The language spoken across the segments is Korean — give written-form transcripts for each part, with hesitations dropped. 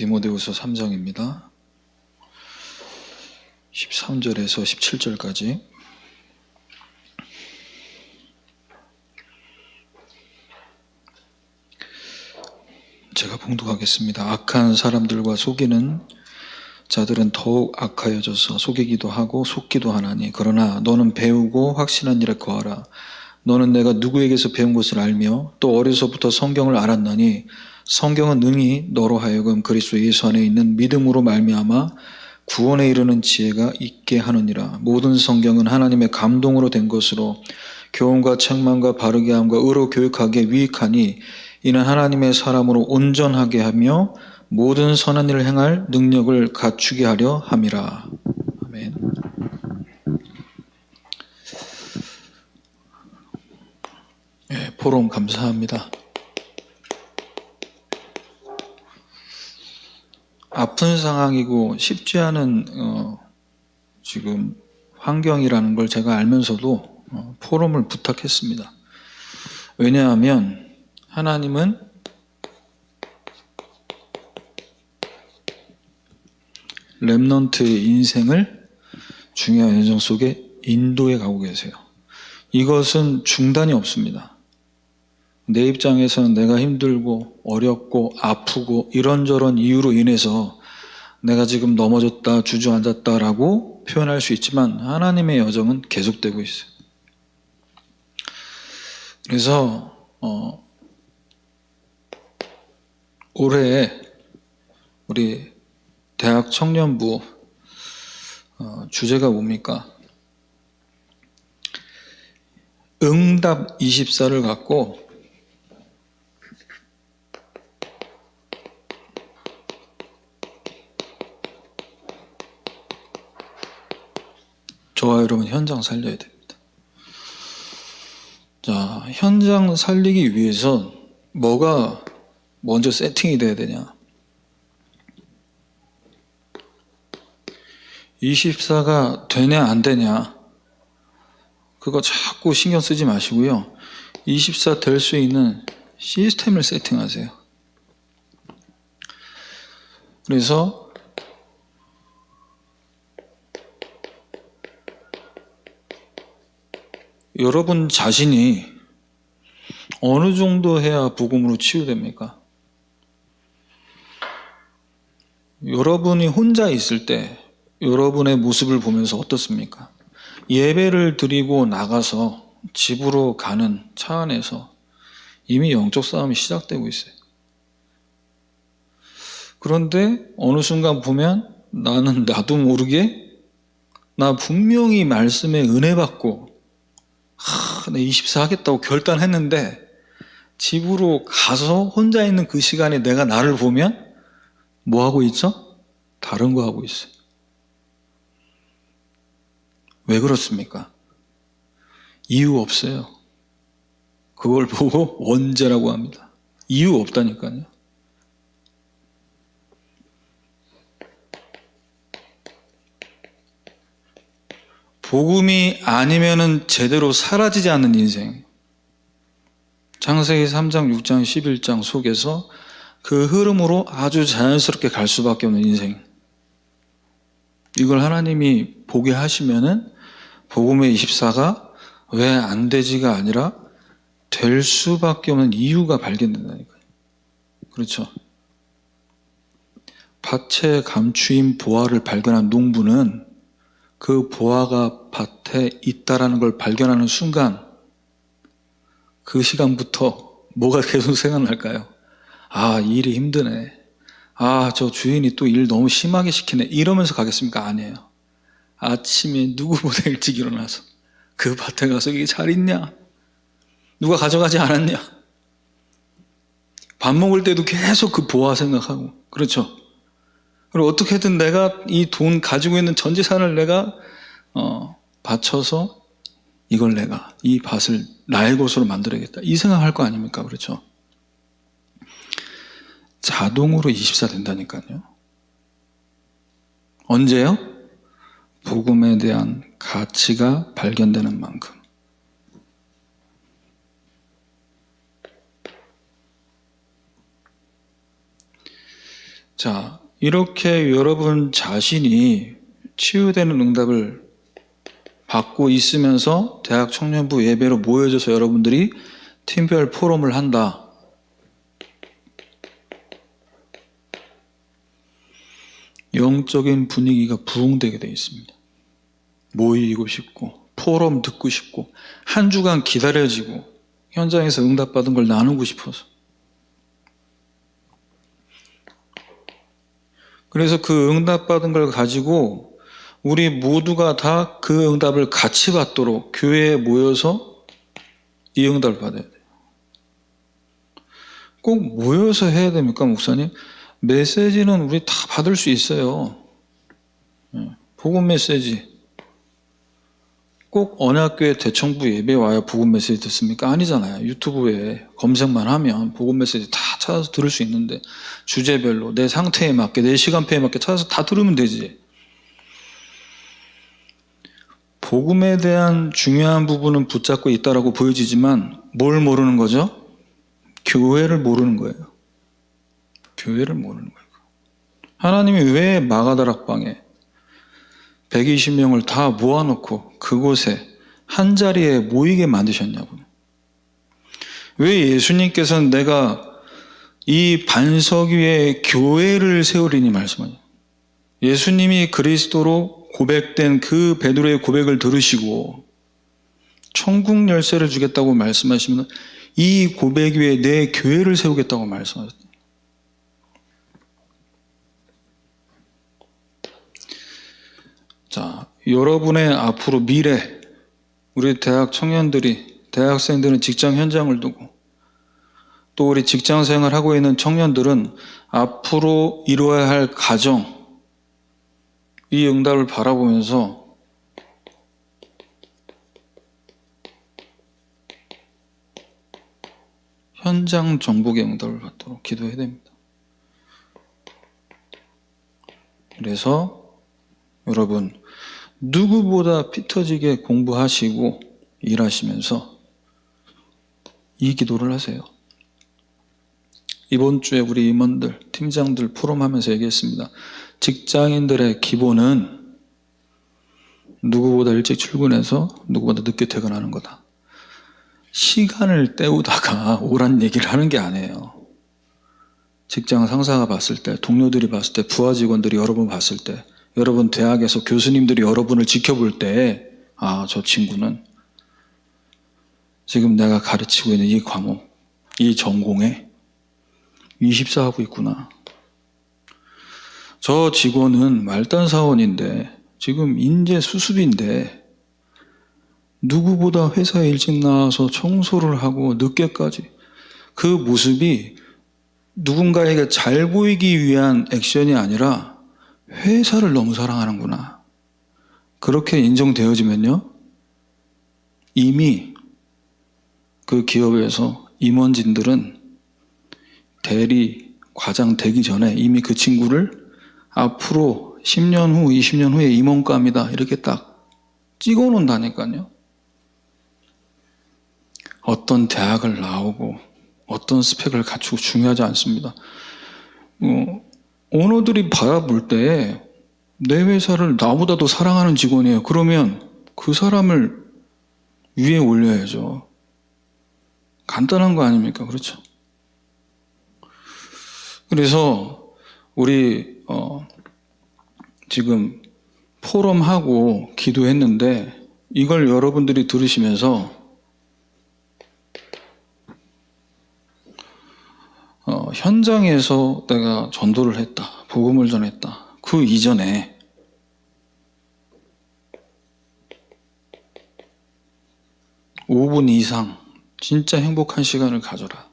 디모데후서 3장입니다. 13절에서 17절까지. 제가 봉독하겠습니다. 악한 사람들과 속이는 자들은 더욱 악하여져서 속이기도 하고 속기도 하나니, 그러나 너는 배우고 확신한 일에 거하라. 너는 내가 누구에게서 배운 것을 알며 또 어려서부터 성경을 알았나니, 성경은 능히 너로 하여금 그리스도 예수 안에 있는 믿음으로 말미암아 구원에 이르는 지혜가 있게 하느니라. 모든 성경은 하나님의 감동으로 된 것으로 교훈과 책망과 바르게 함과 의로 교육하기에 유익하니, 이는 하나님의 사람으로 온전하게 하며 모든 선한 일을 행할 능력을 갖추게 하려 함이라. 아멘. 네, 포럼 감사합니다. 아픈 상황이고 쉽지 않은 지금 환경이라는 걸 제가 알면서도 포럼을 부탁했습니다. 왜냐하면 하나님은 렘넌트의 인생을 중요한 여정 속에 인도해 가고 계세요. 이것은 중단이 없습니다. 내 입장에서는 내가 힘들고 어렵고 아프고 이런저런 이유로 인해서 내가 지금 넘어졌다 주저앉았다라고 표현할 수 있지만, 하나님의 여정은 계속되고 있어요. 그래서 올해 우리 대학 청년부 주제가 뭡니까? 응답 24를 갖고 저와 여러분 현장 살려야 됩니다. 자, 현장 살리기 위해서 뭐가 먼저 세팅이 돼야 되냐? 24가 되냐 안 되냐, 그거 자꾸 신경 쓰지 마시고요. 24 될 수 있는 시스템을 세팅하세요. 그래서 여러분 자신이 어느 정도 해야 복음으로 치유됩니까? 여러분이 혼자 있을 때 여러분의 모습을 보면서 어떻습니까? 예배를 드리고 나가서 집으로 가는 차 안에서 이미 영적 싸움이 시작되고 있어요. 그런데 어느 순간 보면 나는 나도 모르게 나 분명히 말씀에 은혜 받고 내 24 하겠다고 결단했는데, 집으로 가서 혼자 있는 그 시간에 내가 나를 보면 뭐 하고 있죠? 다른 거 하고 있어요. 왜 그렇습니까? 이유 없어요. 그걸 보고 원죄라고 합니다. 이유 없다니까요. 복음이 아니면은 제대로 사라지지 않는 인생. 창세기 3장, 6장, 11장 속에서 그 흐름으로 아주 자연스럽게 갈 수밖에 없는 인생. 이걸 하나님이 보게 하시면은 복음의 24가 왜 안 되지가 아니라 될 수밖에 없는 이유가 발견된다니까요. 그렇죠? 밭에 감추인 보화를 발견한 농부는 그 보화가 밭에 있다라는 걸 발견하는 순간, 그 시간부터 뭐가 계속 생각날까요? 아, 이 일이 힘드네. 아, 저 주인이 또 일 너무 심하게 시키네. 이러면서 가겠습니까? 아니에요. 아침에 누구보다 일찍 일어나서 그 밭에 가서 이게 잘 있냐? 누가 가져가지 않았냐? 밥 먹을 때도 계속 그 보화 생각하고. 그렇죠? 그리고 어떻게든 내가 이 돈 가지고 있는 전 재산을 내가 바쳐서 이걸 내가 이 밭을 나의 것으로 만들어야겠다, 이 생각할 거 아닙니까? 그렇죠? 자동으로 24 된다니까요. 언제요? 복음에 대한 가치가 발견되는 만큼. 자, 이렇게 여러분 자신이 치유되는 응답을 받고 있으면서 대학 청년부 예배로 모여져서 여러분들이 팀별 포럼을 한다. 영적인 분위기가 부흥되게 되어 있습니다. 모이고 싶고 포럼 듣고 싶고 한 주간 기다려지고 현장에서 응답받은 걸 나누고 싶어서. 그래서 그 응답받은 걸 가지고 우리 모두가 다 그 응답을 같이 받도록 교회에 모여서 이 응답을 받아야 돼요. 꼭 모여서 해야 됩니까, 목사님? 메시지는 우리 다 받을 수 있어요. 복음 메시지. 꼭 언약교회 대청부 예배 와야 복음 메시지 듣습니까? 아니잖아요. 유튜브에 검색만 하면 복음 메시지 다 찾아서 들을 수 있는데 주제별로 내 상태에 맞게 내 시간표에 맞게 찾아서 다 들으면 되지. 복음에 대한 중요한 부분은 붙잡고 있다라고 보여지지만 뭘 모르는 거죠? 교회를 모르는 거예요. 교회를 모르는 거예요. 하나님이 왜 마가다락방에 120명을 다 모아놓고 그곳에 한 자리에 모이게 만드셨냐고요. 왜 예수님께서는 내가 이 반석 위에 교회를 세우리니 말씀하죠. 예수님이 그리스도로 고백된 그 베드로의 고백을 들으시고 천국 열쇠를 주겠다고 말씀하시면 이 고백 위에 내 교회를 세우겠다고 말씀하셨어요. 자, 여러분의 앞으로 미래, 우리 대학 청년들이, 대학생들은 직장 현장을 두고 또 우리 직장 생활하고 있는 청년들은 앞으로 이루어야 할 가정, 이 응답을 바라보면서 현장 정복의 응답을 받도록 기도해야 됩니다. 그래서 여러분, 누구보다 피 터지게 공부하시고 일하시면서 이 기도를 하세요. 이번 주에 우리 임원들, 팀장들 포럼하면서 얘기했습니다. 직장인들의 기본은 누구보다 일찍 출근해서 누구보다 늦게 퇴근하는 거다. 시간을 때우다가 오란 얘기를 하는 게 아니에요. 직장 상사가 봤을 때, 동료들이 봤을 때, 부하 직원들이 여러분 봤을 때, 여러분 대학에서 교수님들이 여러분을 지켜볼 때, 아, 저 친구는 지금 내가 가르치고 있는 이 과목, 이 전공에 24하고 있구나. 저 직원은 말단 사원인데 지금 인재 수습인데 누구보다 회사에 일찍 나와서 청소를 하고 늦게까지 그 모습이 누군가에게 잘 보이기 위한 액션이 아니라 회사를 너무 사랑하는구나. 그렇게 인정되어지면요, 이미 그 기업에서 임원진들은 대리, 과장 되기 전에 이미 그 친구를 앞으로 10년 후, 20년 후에 임원감이다 이렇게 딱 찍어놓는다니까요. 어떤 대학을 나오고 어떤 스펙을 갖추고 중요하지 않습니다. 오너들이 바라볼 때 내 회사를 나보다도 사랑하는 직원이에요. 그러면 그 사람을 위에 올려야죠. 간단한 거 아닙니까? 그렇죠? 그래서 우리 지금 포럼하고 기도했는데 이걸 여러분들이 들으시면서 현장에서 내가 전도를 했다, 복음을 전했다. 그 이전에 5분 이상 진짜 행복한 시간을 가져라.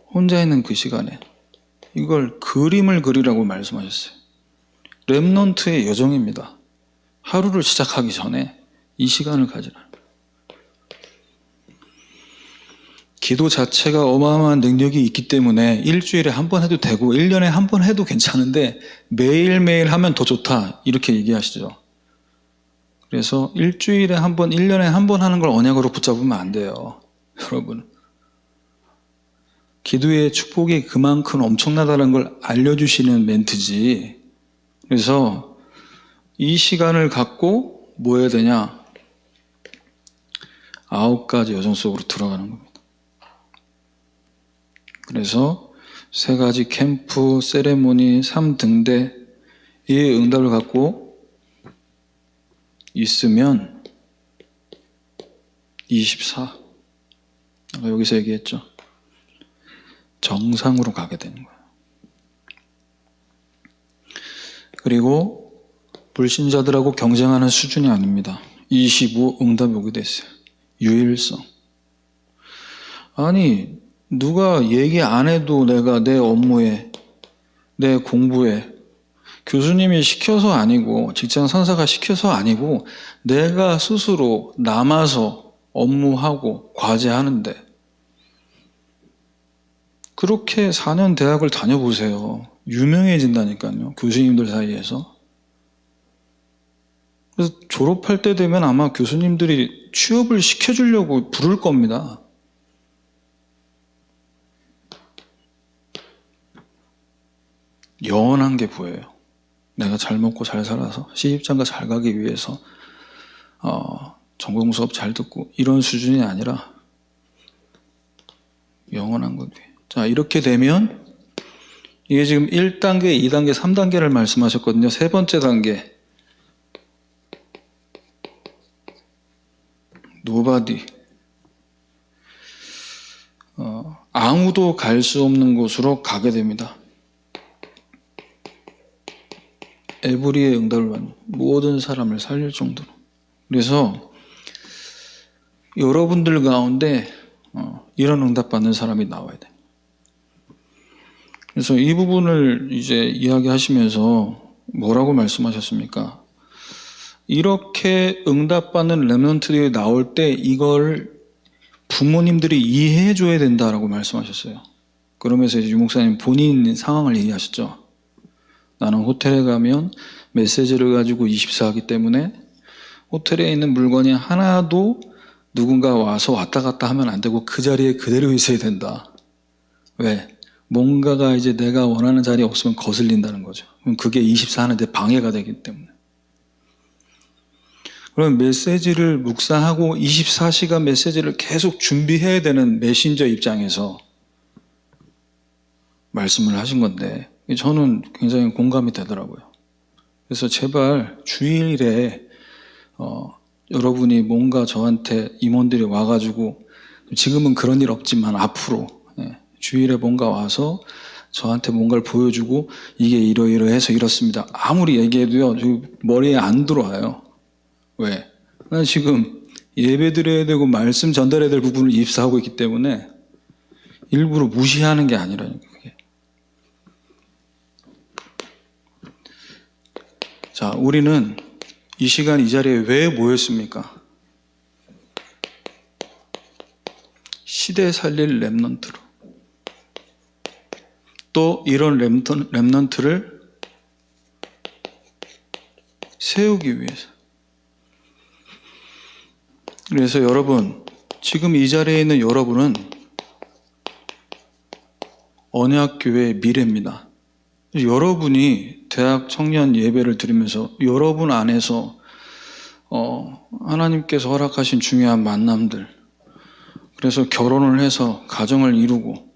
혼자 있는 그 시간에 이걸 그림을 그리라고 말씀하셨어요. 렘넌트의 여정입니다. 하루를 시작하기 전에 이 시간을 가지라. 기도 자체가 어마어마한 능력이 있기 때문에 일주일에 한 번 해도 되고 1년에 한 번 해도 괜찮은데 매일매일 하면 더 좋다 이렇게 얘기하시죠. 그래서 일주일에 한 번, 1년에 한 번 하는 걸 언약으로 붙잡으면 안 돼요. 여러분, 기도의 축복이 그만큼 엄청나다는 걸 알려주시는 멘트지. 그래서 이 시간을 갖고 뭐 해야 되냐? 9가지 여정 속으로 들어가는 겁니다. 그래서 3가지 캠프, 세레모니, 3등대 이 응답을 갖고 있으면 24. 아까 여기서 얘기했죠. 정상으로 가게 되는 거예요. 그리고 불신자들하고 경쟁하는 수준이 아닙니다. 25 응답이 오게 됐어요. 유일성. 아니 누가 얘기 안 해도 내가 내 업무에, 내 공부에 교수님이 시켜서 아니고 직장 상사가 시켜서 아니고 내가 스스로 남아서 업무하고 과제하는데 그렇게 4년 대학을 다녀보세요. 유명해진다니까요. 교수님들 사이에서. 그래서 졸업할 때 되면 아마 교수님들이 취업을 시켜주려고 부를 겁니다. 영원한 게 보여요. 내가 잘 먹고 잘 살아서 시집장가 잘 가기 위해서 전공 수업 잘 듣고 이런 수준이 아니라 영원한 것. 자, 이렇게 되면 이게 지금 1단계, 2단계, 3단계를 말씀하셨거든요. 세 번째 단계. 노바디. 아무도 갈 수 없는 곳으로 가게 됩니다. 에브리의 응답을 받는 모든 사람을 살릴 정도로. 그래서 여러분들 가운데 이런 응답 받는 사람이 나와야 돼요. 그래서 이 부분을 이제 이야기하시면서 뭐라고 말씀하셨습니까? 이렇게 응답받는 렘넌트들이 나올 때 이걸 부모님들이 이해해 줘야 된다라고 말씀하셨어요. 그러면서 이제 유 목사님 본인 상황을 얘기하셨죠. 나는 호텔에 가면 메시지를 가지고 24하기 때문에 호텔에 있는 물건이 하나도 누군가 와서 왔다 갔다 하면 안 되고 그 자리에 그대로 있어야 된다. 왜? 뭔가가 이제 내가 원하는 자리에 없으면 거슬린다는 거죠. 그럼 그게 24 하는데 방해가 되기 때문에. 그럼 메시지를 묵상하고 24시간 메시지를 계속 준비해야 되는 메신저 입장에서 말씀을 하신 건데 저는 굉장히 공감이 되더라고요. 그래서 제발 주일에 여러분이 뭔가 저한테 임원들이 와가지고 지금은 그런 일 없지만 앞으로 주일에 뭔가 와서 저한테 뭔가를 보여주고 이게 이러이러해서 이렇습니다. 아무리 얘기해도요 머리에 안 들어와요. 왜? 난 지금 예배 드려야 되고 말씀 전달해야 될 부분을 입사하고 있기 때문에 일부러 무시하는 게 아니라니까. 그게. 자, 우리는 이 시간 이 자리에 왜 모였습니까? 시대 살릴 렘넌트로. 또 이런 렘넌트를 세우기 위해서. 그래서 여러분, 지금 이 자리에 있는 여러분은 언약교회의 미래입니다. 여러분이 대학 청년 예배를 드리면서 여러분 안에서 하나님께서 허락하신 중요한 만남들, 그래서 결혼을 해서 가정을 이루고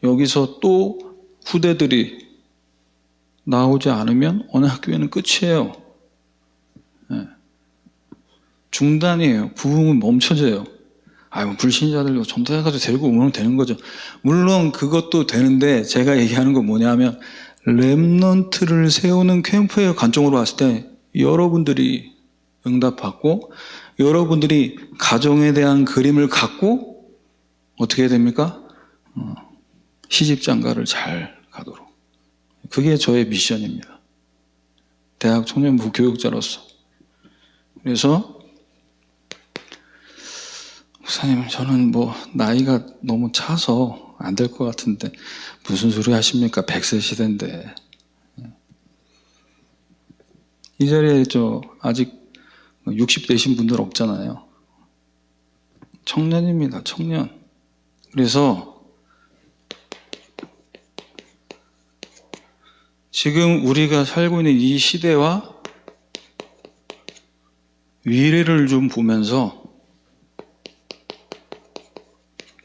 여기서 또 후대들이 나오지 않으면 언약교회는 끝이에요. 중단이에요. 부흥은 멈춰져요. 불신자들도 전도해가지고 데리고 오면 되는 거죠. 물론 그것도 되는데 제가 얘기하는 건 뭐냐면 렘넌트를 세우는 캠프의 관점으로 봤을 때 여러분들이 응답받고 여러분들이 가정에 대한 그림을 갖고 어떻게 해야 됩니까? 시집장가를 잘 가도록. 그게 저의 미션입니다. 대학 청년부 교육자로서. 그래서 목사님, 저는 나이가 너무 차서 안 될 것 같은데 무슨 소리 하십니까? 100세 시대인데. 이 자리에 아직 60대신 분들 없잖아요. 청년입니다. 청년. 그래서 지금 우리가 살고 있는 이 시대와 미래를 좀 보면서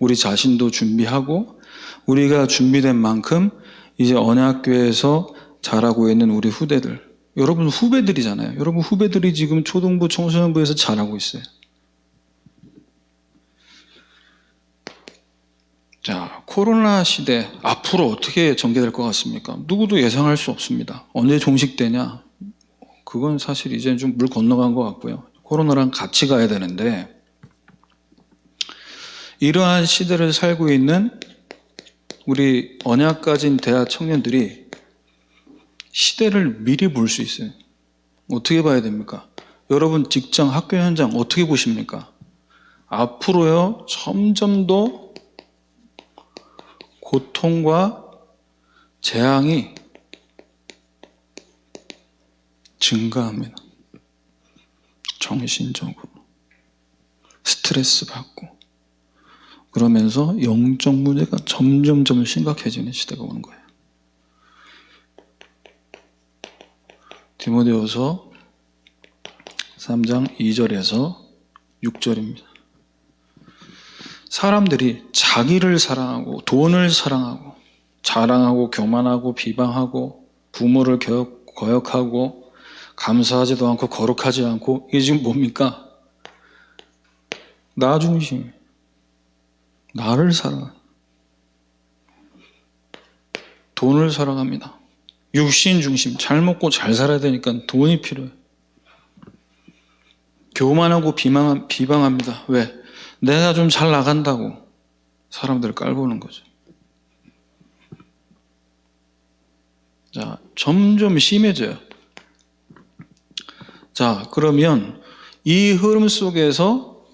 우리 자신도 준비하고 우리가 준비된 만큼 이제 언약교회에서 자라고 있는 우리 후대들, 여러분 후배들이잖아요. 여러분 후배들이 지금 초등부, 청소년부에서 자라고 있어요. 자, 코로나 시대 앞으로 어떻게 전개될 것 같습니까? 누구도 예상할 수 없습니다. 언제 종식되냐? 그건 사실 이제 좀 물 건너간 것 같고요. 코로나랑 같이 가야 되는데, 이러한 시대를 살고 있는 우리 언약 가진 대학 청년들이 시대를 미리 볼 수 있어요. 어떻게 봐야 됩니까? 여러분 직장, 학교 현장 어떻게 보십니까? 앞으로요, 점점 더 고통과 재앙이 증가합니다. 정신적으로 스트레스 받고 그러면서 영적 문제가 점점 심각해지는 시대가 오는 거예요. 디모데후서 3장 2절에서 6절입니다. 사람들이 자기를 사랑하고 돈을 사랑하고 자랑하고 교만하고 비방하고 부모를 거역하고 감사하지도 않고 거룩하지 않고, 이게 지금 뭡니까? 나 중심, 나를 사랑, 돈을 사랑합니다. 육신 중심, 잘 먹고 잘 살아야 되니까 돈이 필요해요. 교만하고 비방합니다. 왜? 내가 좀 잘 나간다고 사람들을 깔보는 거죠. 자, 점점 심해져요. 자, 그러면 이 흐름 속에서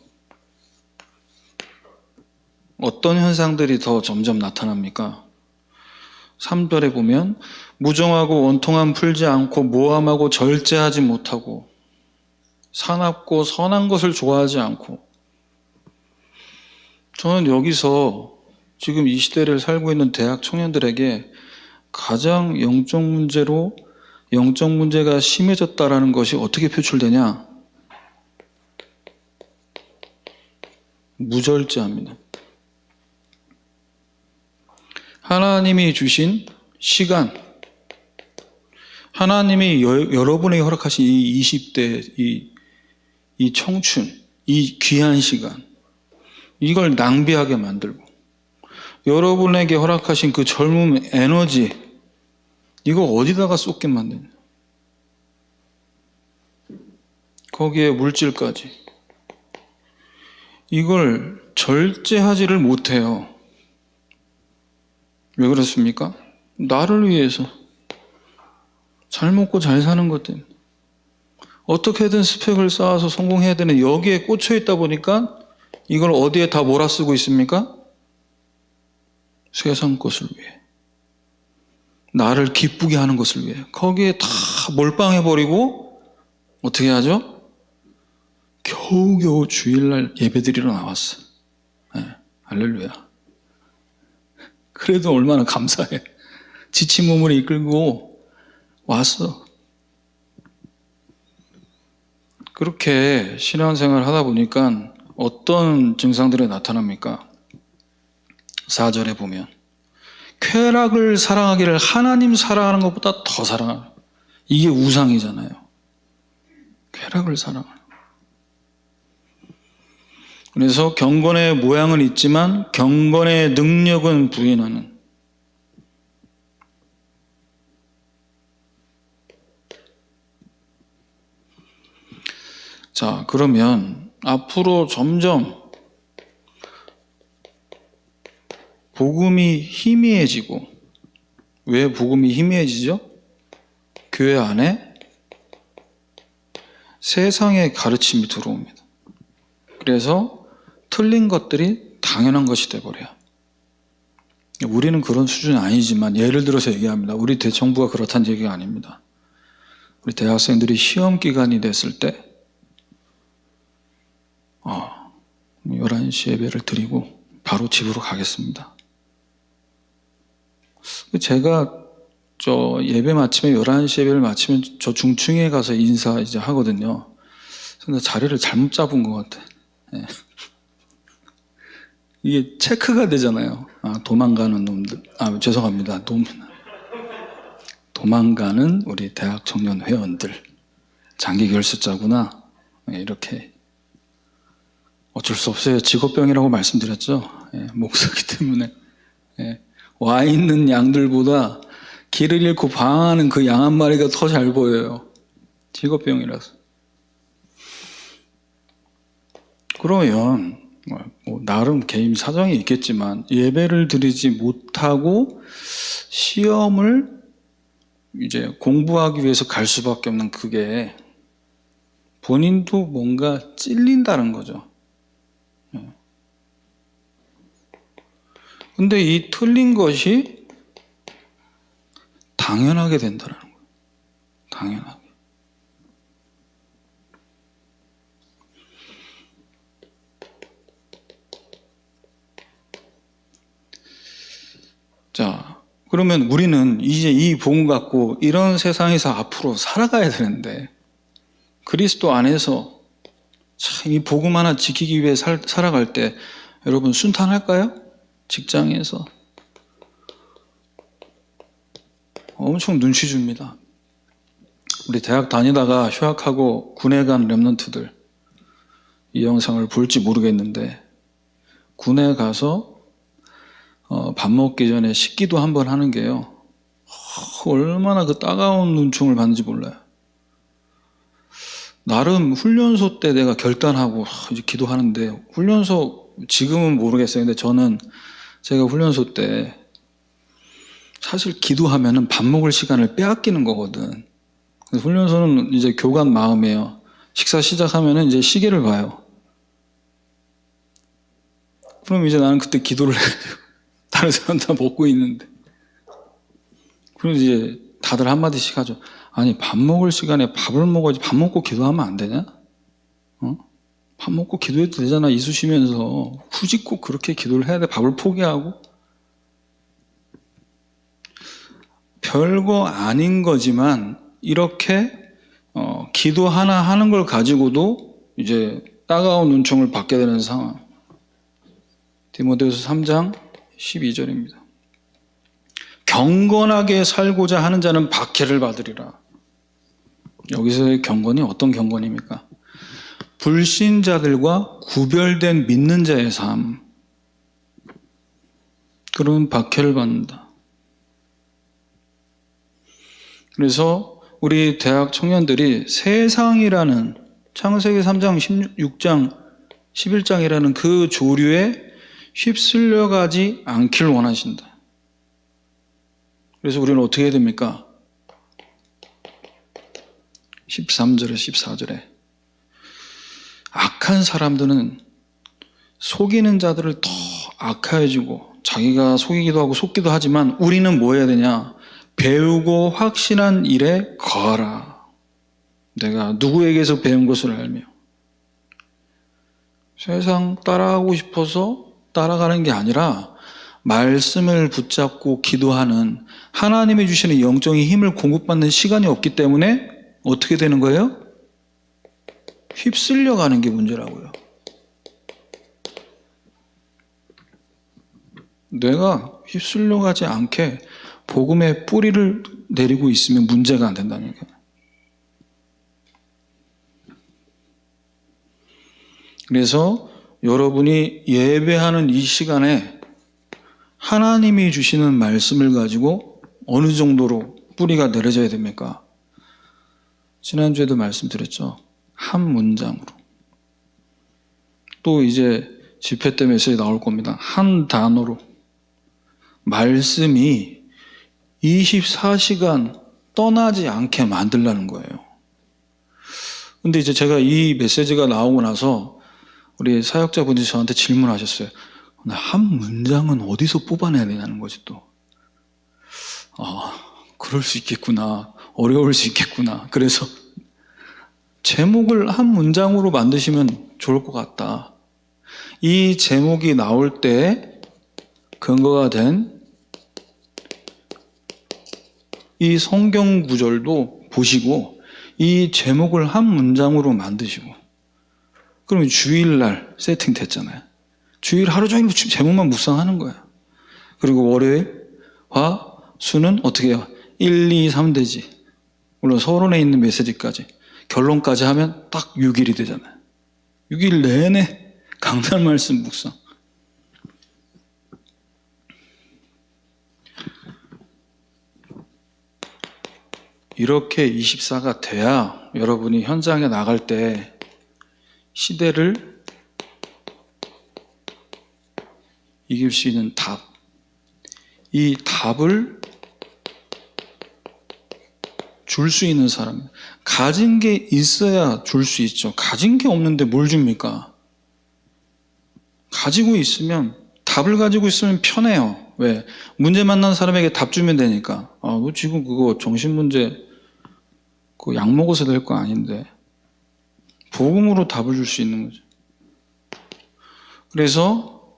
어떤 현상들이 더 점점 나타납니까? 3절에 보면 무정하고 원통함 풀지 않고 모함하고 절제하지 못하고 사납고 선한 것을 좋아하지 않고. 저는 여기서 지금 이 시대를 살고 있는 대학 청년들에게 가장 영적 문제가 심해졌다라는 것이 어떻게 표출되냐? 무절제합니다. 하나님이 주신 시간, 하나님이 여러분에게 허락하신 이 20대, 이 청춘, 이 귀한 시간, 이걸 낭비하게 만들고, 여러분에게 허락하신 그 젊음, 에너지, 이거 어디다가 쏟게 만드냐? 거기에 물질까지. 이걸 절제하지를 못해요. 왜 그렇습니까? 나를 위해서. 잘 먹고 잘 사는 것 때문에. 어떻게든 스펙을 쌓아서 성공해야 되는 여기에 꽂혀 있다 보니까 이걸 어디에 다 몰아쓰고 있습니까? 세상 것을 위해. 나를 기쁘게 하는 것을 위해. 거기에 다 몰빵해버리고 어떻게 하죠? 겨우겨우 주일날 예배드리러 나왔어. 네, 할렐루야. 그래도 얼마나 감사해. 지친 몸을 이끌고 왔어. 그렇게 신앙생활을 하다 보니까 어떤 증상들이 나타납니까? 4절에 보면 쾌락을 사랑하기를 하나님 사랑하는 것보다 더 사랑하는, 이게 우상이잖아요. 쾌락을 사랑하는. 그래서 경건의 모양은 있지만 경건의 능력은 부인하는. 자, 그러면 앞으로 점점 복음이 희미해지고, 왜 복음이 희미해지죠? 교회 안에 세상의 가르침이 들어옵니다. 그래서 틀린 것들이 당연한 것이 돼버려요. 우리는 그런 수준은 아니지만 예를 들어서 얘기합니다. 우리 대청부가 그렇다는 얘기가 아닙니다. 우리 대학생들이 시험 기간이 됐을 때 11시 예배를 드리고 바로 집으로 가겠습니다. 제가 저 예배 마치면 11시 예배를 마치면 저 중층에 가서 인사 이제 하거든요. 근데 자리를 잘못 잡은 것 같아. 예. 이게 체크가 되잖아요. 도망가는 놈들. 죄송합니다. 도망가는 우리 대학 청년 회원들. 장기 결석자구나. 예, 이렇게. 어쩔 수 없어요. 직업병이라고 말씀드렸죠. 예, 목사기 때문에. 예, 와 있는 양들보다 길을 잃고 방황하는 그 양 한 마리가 더 잘 보여요. 직업병이라서. 그러면 뭐 나름 개인 사정이 있겠지만 예배를 드리지 못하고 시험을 이제 공부하기 위해서 갈 수밖에 없는 그게 본인도 뭔가 찔린다는 거죠. 근데 이 틀린 것이 당연하게 된다는 거예요. 당연하게. 자, 그러면 우리는 이제 이 복음 갖고 이런 세상에서 앞으로 살아가야 되는데 그리스도 안에서 참 이 복음 하나 지키기 위해 살아갈 때 여러분 순탄할까요? 직장에서 엄청 눈치 줍니다. 우리 대학 다니다가 휴학하고 군에 간 랩런트들 이 영상을 볼지 모르겠는데 군에 가서 밥 먹기 전에 식기도 한번 하는 게요. 얼마나 그 따가운 눈총을 받는지 몰라요. 나름 훈련소 때 내가 결단하고 이제 기도하는데 훈련소 지금은 모르겠어요. 근데 저는 제가 훈련소 때 사실 기도하면은 밥 먹을 시간을 빼앗기는 거거든. 그래서 훈련소는 이제 교관 마음이에요. 식사 시작하면은 이제 시계를 봐요. 그럼 이제 나는 그때 기도를 해요. 다른 사람 다 먹고 있는데. 그럼 이제 다들 한마디씩 하죠. 아니, 밥 먹을 시간에 밥을 먹어야지. 밥 먹고 기도하면 안 되냐? 밥 먹고 기도해도 되잖아. 이쑤시면서. 굳이 꼭 그렇게 기도를 해야 돼. 밥을 포기하고. 별거 아닌 거지만 이렇게 기도 하나 하는 걸 가지고도 이제 따가운 눈총을 받게 되는 상황. 디모데후서 3장 12절입니다. 경건하게 살고자 하는 자는 박해를 받으리라. 여기서의 경건이 어떤 경건입니까? 불신자들과 구별된 믿는 자의 삶. 그런 박해를 받는다. 그래서 우리 대학 청년들이 세상이라는 창세기 3장, 16장, 11장이라는 그 조류에 휩쓸려가지 않기를 원하신다. 그래서 우리는 어떻게 해야 됩니까? 13절에 14절에 악한 사람들은 속이는 자들을 더 악해지고 자기가 속이기도 하고 속기도 하지만 우리는 뭐 해야 되냐? 배우고 확신한 일에 거하라. 내가 누구에게서 배운 것을 알며. 세상 따라가고 싶어서 따라가는 게 아니라 말씀을 붙잡고 기도하는 하나님이 주시는 영적인 힘을 공급받는 시간이 없기 때문에 어떻게 되는 거예요? 휩쓸려 가는 게 문제라고요. 내가 휩쓸려 가지 않게 복음의 뿌리를 내리고 있으면 문제가 안 된다는 거예요. 그래서 여러분이 예배하는 이 시간에 하나님이 주시는 말씀을 가지고 어느 정도로 뿌리가 내려져야 됩니까? 지난주에도 말씀드렸죠. 한 문장으로. 또 이제 집회 때 메시지 나올 겁니다. 한 단어로. 말씀이 24시간 떠나지 않게 만들라는 거예요. 근데 이제 제가 이 메시지가 나오고 나서 우리 사역자분이 저한테 질문하셨어요. 한 문장은 어디서 뽑아내야 되냐는 거지 또. 그럴 수 있겠구나. 어려울 수 있겠구나. 그래서 제목을 한 문장으로 만드시면 좋을 것 같다. 이 제목이 나올 때 근거가 된 이 성경 구절도 보시고 이 제목을 한 문장으로 만드시고, 그러면 주일날 세팅됐잖아요. 주일 하루 종일 제목만 묵상하는 거예요. 그리고 월요일, 화, 수는 어떻게 해요? 1, 2, 3되지. 물론 서론에 있는 메시지까지. 결론까지 하면 딱 6일이 되잖아요. 6일 내내 강단 말씀 묵상. 이렇게 24가 돼야 여러분이 현장에 나갈 때 시대를 이길 수 있는 답, 이 답을 줄 수 있는 사람, 가진 게 있어야 줄 수 있죠. 가진 게 없는데 뭘 줍니까? 가지고 있으면, 답을 가지고 있으면 편해요. 왜? 문제 만난 사람에게 답 주면 되니까. 너 지금 그거 정신문제 그거 약 먹어서 될 거 아닌데. 복음으로 답을 줄 수 있는 거죠. 그래서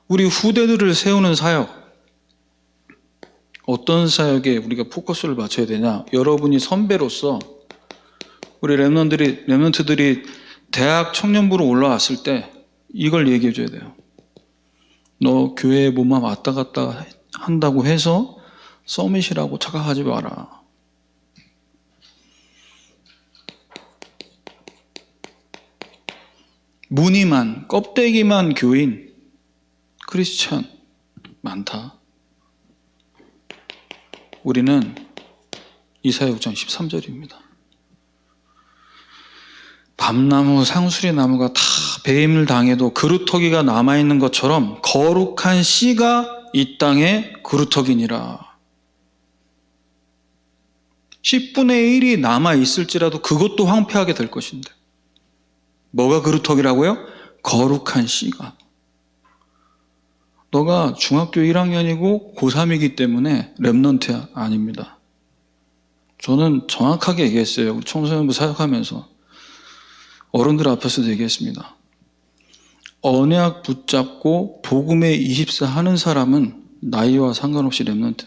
우리 후대들을 세우는 사역, 어떤 사역에 우리가 포커스를 맞춰야 되냐? 여러분이 선배로서 우리 렘넌트들이 대학 청년부로 올라왔을 때 이걸 얘기해 줘야 돼요. 너 교회에 몸만 왔다 갔다 한다고 해서 서밋이라고 착각하지 마라. 무늬만, 껍데기만 교인, 크리스찬 많다. 우리는 이사야 6장 13절입니다. 밤나무, 상수리 나무가 다 배임을 당해도 그루터기가 남아있는 것처럼 거룩한 씨가 이 땅에 그루터기니라. 10분의 1이 남아있을지라도 그것도 황폐하게 될 것인데. 뭐가 그루터기라고요? 거룩한 씨가. 너가 중학교 1학년이고 고3이기 때문에 렘넌트 아닙니다. 저는 정확하게 얘기했어요. 우리 청소년부 사역하면서. 어른들 앞에서도 얘기했습니다. 언약 붙잡고 복음의 24 하는 사람은 나이와 상관없이 렘넌트.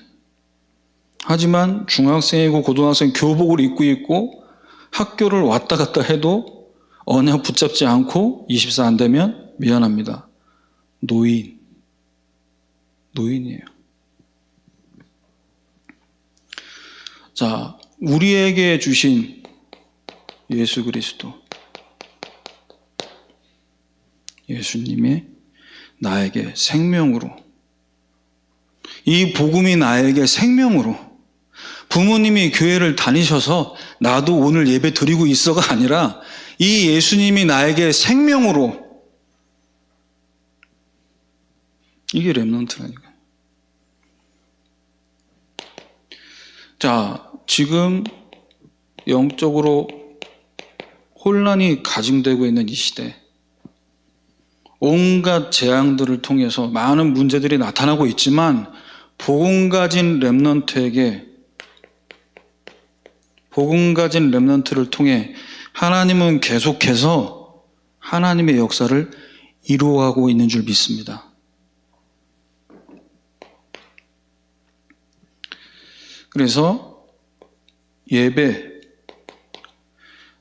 하지만 중학생이고 고등학생 교복을 입고 있고 학교를 왔다 갔다 해도 언약 붙잡지 않고 24 안 되면 미안합니다. 노인이에요. 자, 우리에게 주신 예수 그리스도, 예수님이 나에게 생명으로, 이 복음이 나에게 생명으로, 부모님이 교회를 다니셔서 나도 오늘 예배 드리고 있어가 아니라 이 예수님이 나에게 생명으로, 이게 렘넌트라니까요. 자, 지금 영적으로 혼란이 가중되고 있는 이 시대, 온갖 재앙들을 통해서 많은 문제들이 나타나고 있지만 복음 가진 렘넌트를 통해 하나님은 계속해서 하나님의 역사를 이루어가고 있는 줄 믿습니다. 그래서 예배,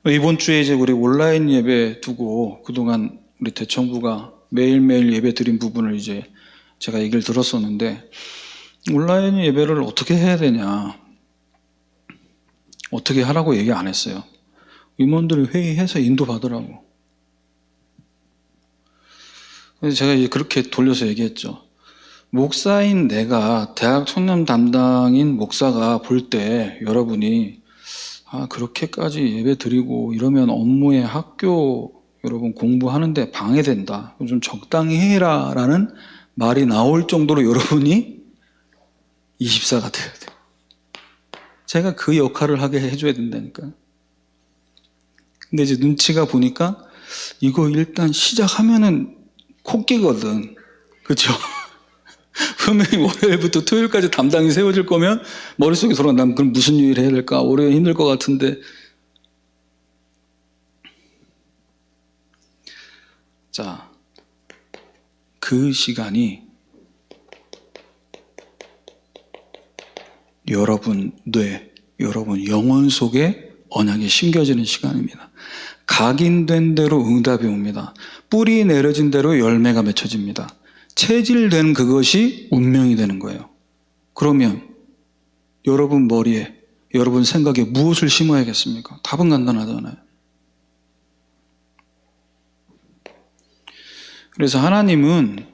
이번 주에 이제 우리 온라인 예배 두고 그동안 우리 대청부가 매일매일 예배 드린 부분을 이제 제가 얘기를 들었었는데, 온라인 예배를 어떻게 해야 되냐, 어떻게 하라고 얘기 안 했어요. 임원들이 회의해서 인도받으라고. 그래서 제가 이제 그렇게 돌려서 얘기했죠. 목사인 내가, 대학 청년 담당인 목사가 볼 때 여러분이 그렇게까지 예배 드리고 이러면 업무에 학교 여러분 공부하는데 방해된다, 좀 적당히 해라 라는 말이 나올 정도로 여러분이 24가 돼야 돼요. 제가 그 역할을 하게 해줘야 된다니까요. 근데 이제 눈치가 보니까 이거 일단 시작하면은 코끼거든. 그렇죠? 분명히 월요일부터 토요일까지 담당이 세워질 거면 머릿속에 돌아가, 난 그럼 무슨 요일 해야 될까? 월요일 힘들 것 같은데. 자, 그 시간이 여러분 뇌, 여러분 영혼 속에 언약이 심겨지는 시간입니다. 각인된 대로 응답이 옵니다. 뿌리 내려진 대로 열매가 맺혀집니다. 체질된 그것이 운명이 되는 거예요. 그러면 여러분 머리에, 여러분 생각에 무엇을 심어야겠습니까? 답은 간단하잖아요. 그래서 하나님은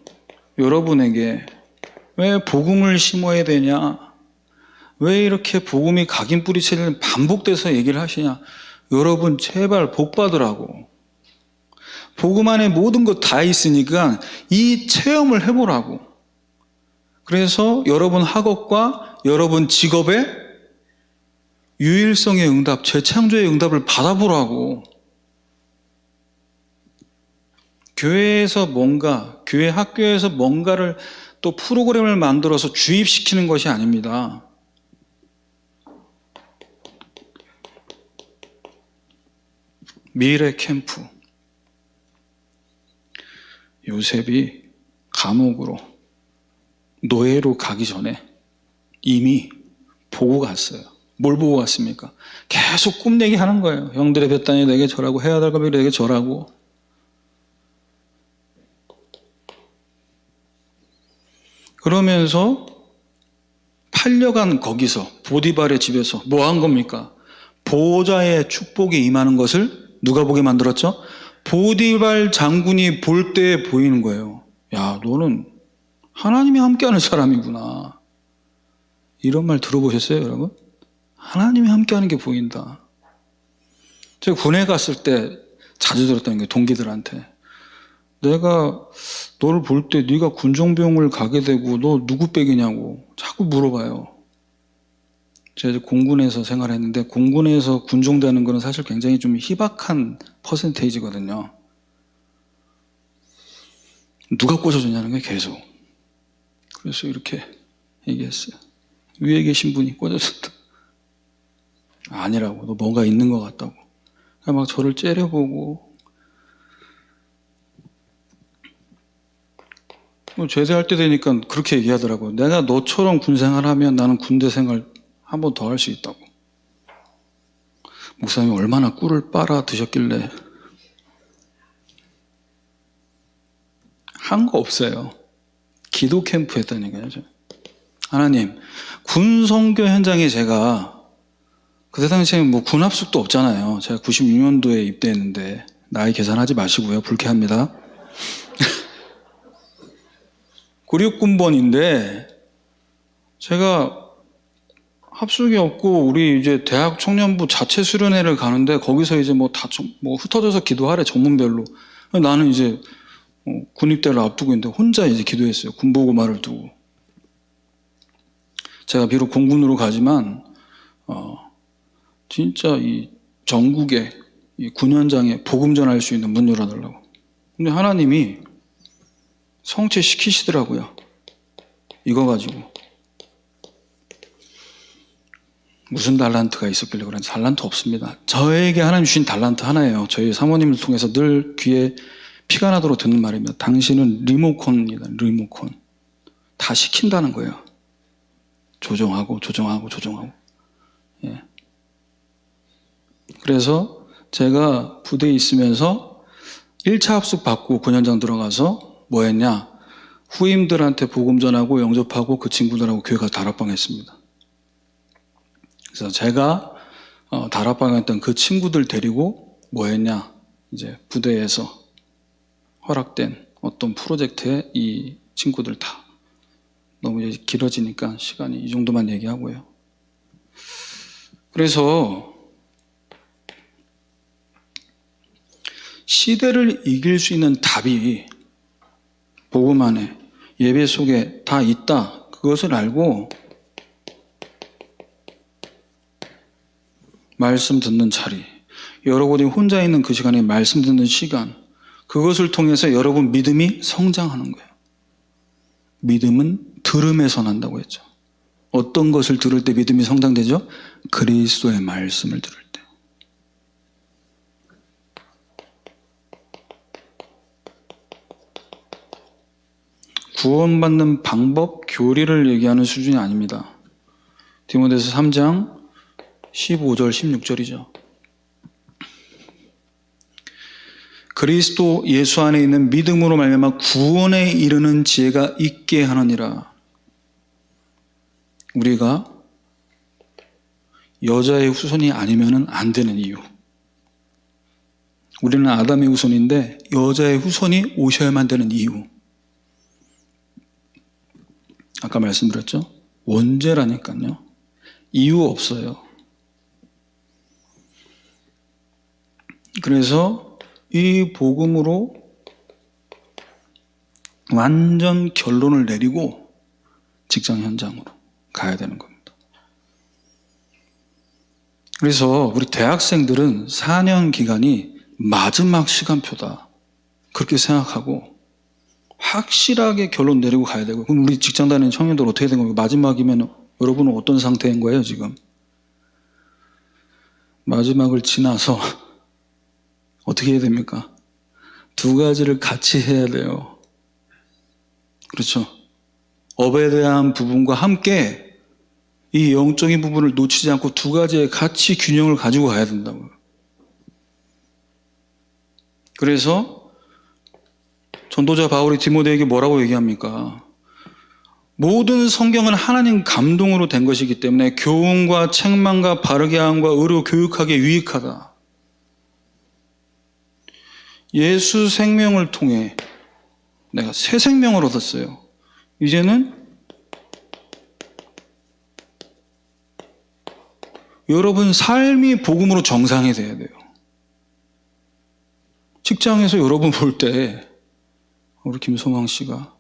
여러분에게 왜 복음을 심어야 되냐? 왜 이렇게 복음이 각인 뿌리채를 반복돼서 얘기를 하시냐? 여러분 제발 복 받으라고. 복음 안에 모든 것 다 있으니까 이 체험을 해보라고. 그래서 여러분 학업과 여러분 직업의 유일성의 응답, 재창조의 응답을 받아보라고. 교회에서 뭔가, 교회 학교에서 뭔가를 또 프로그램을 만들어서 주입시키는 것이 아닙니다. 미래 캠프. 요셉이 감옥으로, 노예로 가기 전에 이미 보고 갔어요. 뭘 보고 갔습니까? 계속 꿈내기 하는 거예요. 형들의 벳단이 내게 절하고 해야 될 것이 내게 절하고. 그러면서 팔려간 거기서 보디발의 집에서 뭐 한 겁니까? 보호자의 축복이 임하는 것을 누가 보게 만들었죠? 보디발 장군이 볼 때 보이는 거예요. 야, 너는 하나님이 함께하는 사람이구나. 이런 말 들어보셨어요, 여러분? 하나님이 함께하는 게 보인다. 제가 군에 갔을 때 자주 들었다는 게 동기들한테 내가 너를 볼 때 네가 군종병을 가게 되고 너 누구 빼기냐고 자꾸 물어봐요. 제가 공군에서 생활했는데 공군에서 군종되는 거는 사실 굉장히 좀 희박한 퍼센테이지거든요. 누가 꽂아줬냐는 거예요, 계속. 그래서 이렇게 얘기했어요. 위에 계신 분이 꽂아줬다. 아니라고, 너 뭔가 있는 것 같다고. 막 저를 째려보고. 제대할 때 되니까 그렇게 얘기하더라고요. 내가 너처럼 군생활하면 나는 군대 생활 한 번 더 할 수 있다고. 목사님이 얼마나 꿀을 빨아 드셨길래. 한 거 없어요. 기도 캠프 했다니까요. 하나님, 군 선교 현장에 제가 그때 당시에 뭐 군합숙도 없잖아요. 제가 96년도에 입대했는데 나이 계산하지 마시고요. 불쾌합니다. 96군번인데 제가 합숙이 없고 우리 이제 대학 청년부 자체 수련회를 가는데 거기서 이제 뭐 다 뭐 흩어져서 기도하래 전문별로. 나는 이제 군입대를 앞두고 있는데 혼자 이제 기도했어요. 군보고말을 두고. 제가 비록 공군으로 가지만 진짜 이 전국에 이 군현장에 복음 전할 수 있는 문 열어달라고. 근데 하나님이 성취시키시더라고요. 이거 가지고. 무슨 달란트가 있었길래 그런지 달란트 없습니다. 저에게 하나님 주신 달란트 하나예요. 저희 사모님을 통해서 늘 귀에 피가 나도록 듣는 말입니다. 당신은 리모컨입니다. 리모컨. 다 시킨다는 거예요. 조정하고. 예. 그래서 제가 부대에 있으면서 1차 합숙 받고 군현장 들어가서 뭐 했냐? 후임들한테 복음 전하고 영접하고 그 친구들하고 교회 가서 다락방 했습니다. 그래서 제가 다락방에 있던 그 친구들 데리고 뭐 했냐? 이제 부대에서 허락된 어떤 프로젝트에 이 친구들 다 너무 이제 길어지니까 시간이 이 정도만 얘기하고요. 그래서 시대를 이길 수 있는 답이 복음 안에 예배 속에 다 있다. 그것을 알고 말씀 듣는 자리, 여러분이 혼자 있는 그 시간에 말씀 듣는 시간, 그것을 통해서 여러분 믿음이 성장하는 거예요. 믿음은 들음에서 난다고 했죠. 어떤 것을 들을 때 믿음이 성장되죠? 그리스도의 말씀을 들을 때. 구원받는 방법, 교리를 얘기하는 수준이 아닙니다. 디모데서 3장 15절 16절이죠. 그리스도 예수 안에 있는 믿음으로 말미암아 구원에 이르는 지혜가 있게 하느니라. 우리가 여자의 후손이 아니면 안 되는 이유. 우리는 아담의 후손인데 여자의 후손이 오셔야만 되는 이유. 아까 말씀드렸죠? 원죄라니까요. 이유 없어요. 그래서 이 복음으로 완전 결론을 내리고 직장 현장으로 가야 되는 겁니다. 그래서 우리 대학생들은 4년 기간이 마지막 시간표다. 그렇게 생각하고 확실하게 결론 내리고 가야 되고, 그럼 우리 직장 다니는 청년들 어떻게 된 겁니까? 마지막이면 여러분은 어떤 상태인 거예요, 지금? 마지막을 지나서 어떻게 해야 됩니까? 두 가지를 같이 해야 돼요. 그렇죠? 업에 대한 부분과 함께 이 영적인 부분을 놓치지 않고 두 가지의 같이 균형을 가지고 가야 된다고요. 그래서 전도자 바울이 디모데에게 뭐라고 얘기합니까? 모든 성경은 하나님 감동으로 된 것이기 때문에 교훈과 책망과 바르게 함과 의로 교육하기에 유익하다. 예수 생명을 통해 내가 새 생명을 얻었어요. 이제는 여러분 삶이 복음으로 정상이 돼야 돼요. 직장에서 여러분 볼 때 우리 김소망 씨가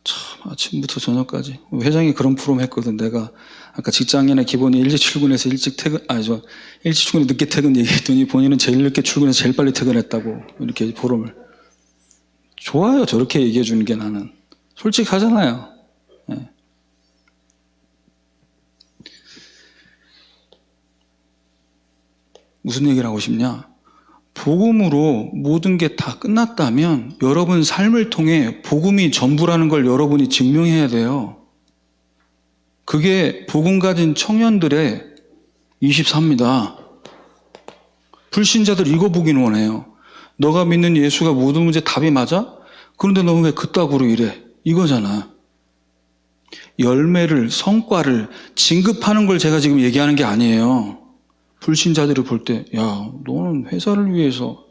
참 아침부터 저녁까지 회장이 그런 프로그램 했거든. 내가 아까 직장인의 기본이 일찍 출근해서 일찍 출근해 늦게 퇴근 얘기했더니 본인은 제일 늦게 출근해서 제일 빨리 퇴근했다고 이렇게 프로그램을. 좋아요. 저렇게 얘기해 주는 게 나는. 솔직하잖아요. 네. 무슨 얘기를 하고 싶냐? 복음으로 모든 게 다 끝났다면 여러분 삶을 통해 복음이 전부라는 걸 여러분이 증명해야 돼요. 그게 복음 가진 청년들의 24입니다. 불신자들 읽어보기는 원해요. 너가 믿는 예수가 모든 문제 답이 맞아? 그런데 너 왜 그따구로 이래? 이거잖아. 열매를, 성과를 진급하는 걸 제가 지금 얘기하는 게 아니에요. 불신자들을 볼 때, 야, 너는 회사를 위해서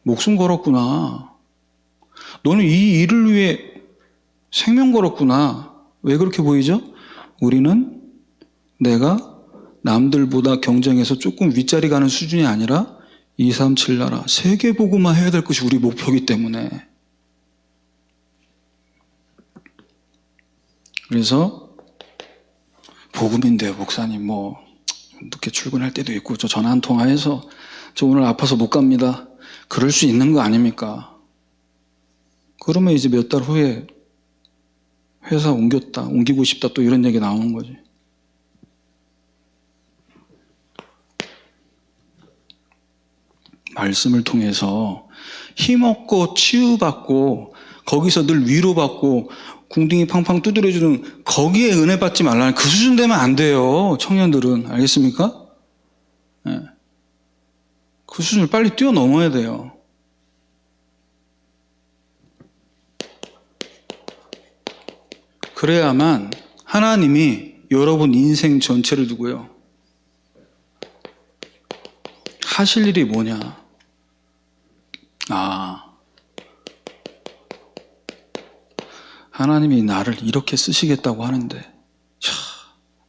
목숨 걸었구나. 너는 이 일을 위해 생명 걸었구나. 왜 그렇게 보이죠? 우리는 내가 남들보다 경쟁해서 조금 윗자리 가는 수준이 아니라 237 나라, 세계보고만 해야 될 것이 우리 목표이기 때문에. 그래서 복음인데 목사님 늦게 출근할 때도 있고 저 전화 한 통화해서 저 오늘 아파서 못 갑니다. 그럴 수 있는 거 아닙니까? 그러면 이제 몇 달 후에 회사 옮기고 싶다 또 이런 얘기 나오는 거지. 말씀을 통해서 힘없고 치유받고 거기서 늘 위로받고 궁둥이 팡팡 두드려주는 거기에 은혜 받지 말라는 그 수준 되면 안 돼요. 청년들은. 알겠습니까? 네. 그 수준을 빨리 뛰어넘어야 돼요. 그래야만 하나님이 여러분 인생 전체를 두고요. 하실 일이 뭐냐? 하나님이 나를 이렇게 쓰시겠다고 하는데,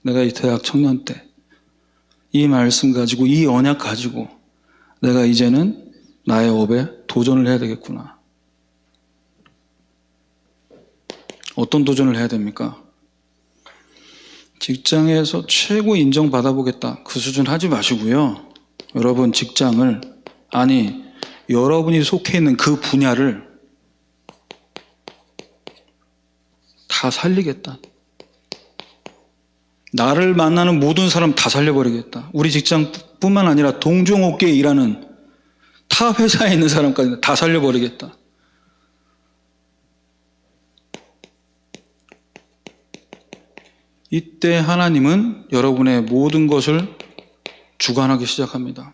내가 이 대학 청년 때 이 말씀 가지고 이 언약 가지고 내가 이제는 나의 업에 도전을 해야 되겠구나. 어떤 도전을 해야 됩니까? 직장에서 최고 인정받아보겠다. 그 수준 하지 마시고요. 여러분 직장을, 여러분이 속해 있는 그 분야를 다 살리겠다. 나를 만나는 모든 사람 다 살려버리겠다. 우리 직장뿐만 아니라 동종업계에 일하는 타 회사에 있는 사람까지 다 살려버리겠다. 이때 하나님은 여러분의 모든 것을 주관하기 시작합니다.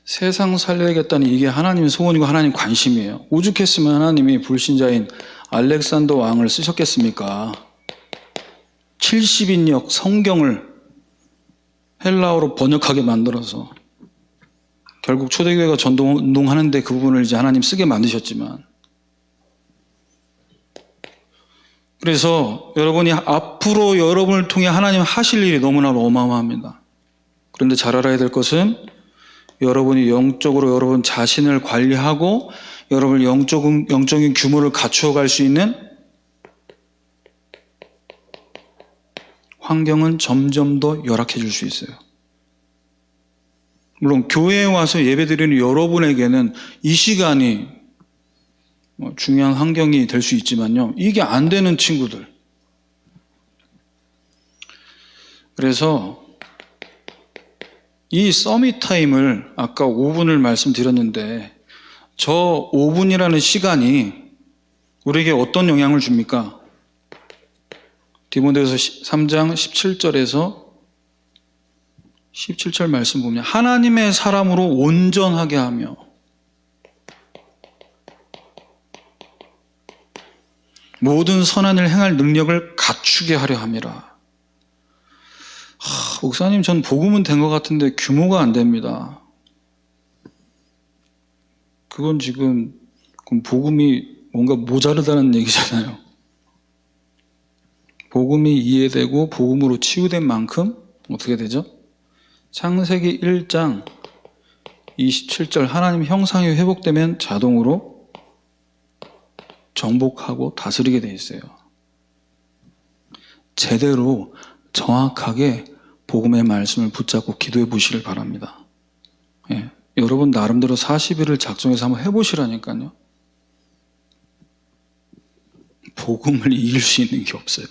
세상 살려야겠다는 이게 하나님의 소원이고 하나님 관심이에요. 오죽했으면 하나님이 불신자인 알렉산더 왕을 쓰셨겠습니까? 70인역 성경을 헬라어로 번역하게 만들어서 결국 초대교회가 전도운동하는데 그 부분을 이제 하나님 쓰게 만드셨지만, 그래서 여러분이 앞으로 여러분을 통해 하나님 하실 일이 너무나 어마어마합니다. 그런데 잘 알아야 될 것은 여러분이 영적으로 여러분 자신을 관리하고 여러분 영적인 규모를 갖추어 갈 수 있는 환경은 점점 더 열악해질 수 있어요. 물론 교회에 와서 예배드리는 여러분에게는 이 시간이 중요한 환경이 될 수 있지만요, 이게 안 되는 친구들, 그래서 이 서밋 타임을 아까 5분을 말씀드렸는데 저 5분이라는 시간이 우리에게 어떤 영향을 줍니까? 디모데후서 3장 17절에서 17절 말씀 보면 하나님의 사람으로 온전하게 하며 모든 선한 일을 행할 능력을 갖추게 하려 함이라. 목사님, 전 복음은 된 것 같은데 규모가 안 됩니다. 그건 지금 복음이 뭔가 모자르다는 얘기잖아요. 복음이 이해되고 복음으로 치유된 만큼 어떻게 되죠? 창세기 1장 27절 하나님 형상이 회복되면 자동으로 정복하고 다스리게 돼 있어요. 제대로 정확하게 복음의 말씀을 붙잡고 기도해 보시길 바랍니다. 예, 여러분 나름대로 40일을 작정해서 한번 해보시라니까요. 복음을 이길 수 있는 게 없어요.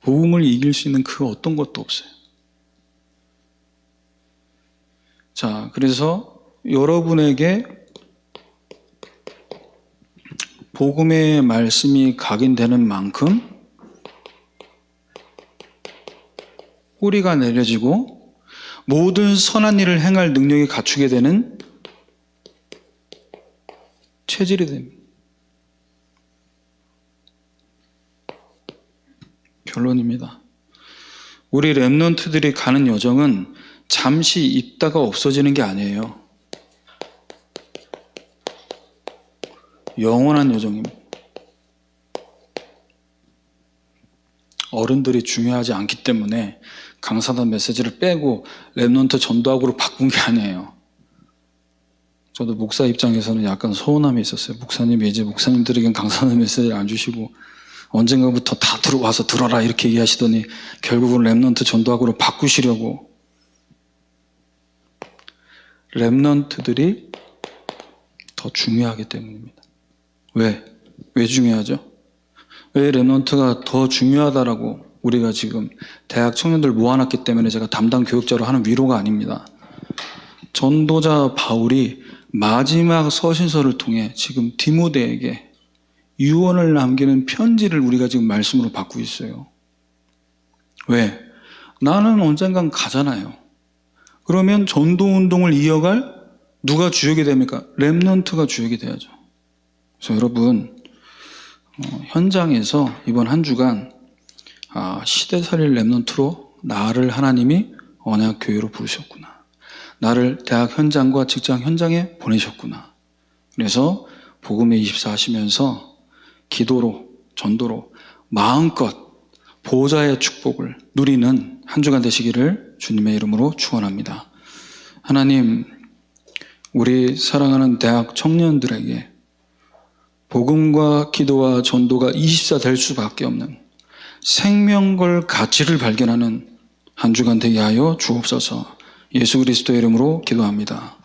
복음을 이길 수 있는 그 어떤 것도 없어요. 자, 그래서 여러분에게 복음의 말씀이 각인되는 만큼 뿌리가 내려지고 모든 선한 일을 행할 능력이 갖추게 되는 체질이 됩니다. 결론입니다. 우리 렘넌트들이 가는 여정은 잠시 있다가 없어지는 게 아니에요. 영원한 여정입니다. 어른들이 중요하지 않기 때문에 강사단 메시지를 빼고 렘넌트 전도학으로 바꾼 게 아니에요. 저도 목사 입장에서는 약간 서운함이 있었어요. 목사님이 이제 목사님들에겐 강사단 메시지를 안 주시고 언젠가부터 다 들어와서 들어라 이렇게 얘기하시더니 결국은 렘넌트 전도학으로 바꾸시려고. 렘넌트들이 더 중요하기 때문입니다. 왜 중요하죠? 왜 렘넌트가 더 중요하다라고 우리가 지금 대학 청년들 모아놨기 때문에 제가 담당 교육자로 하는 위로가 아닙니다. 전도자 바울이 마지막 서신서를 통해 지금 디모데에게 유언을 남기는 편지를 우리가 지금 말씀으로 받고 있어요. 왜? 나는 언젠간 가잖아요. 그러면 전도운동을 이어갈 누가 주역이 됩니까? 렘넌트가 주역이 돼야죠. 그래서 여러분 현장에서 이번 한 주간 시대살릴 렘넌트로 나를 하나님이 언약교회로 부르셨구나. 나를 대학 현장과 직장 현장에 보내셨구나. 그래서 복음의 24 하시면서 기도로 전도로 마음껏 보호자의 축복을 누리는 한 주간 되시기를 주님의 이름으로 축원합니다. 하나님, 우리 사랑하는 대학 청년들에게 복음과 기도와 전도가 24 될 수밖에 없는 생명걸 가치를 발견하는 한 주간 되게 하여 주옵소서. 예수 그리스도의 이름으로 기도합니다.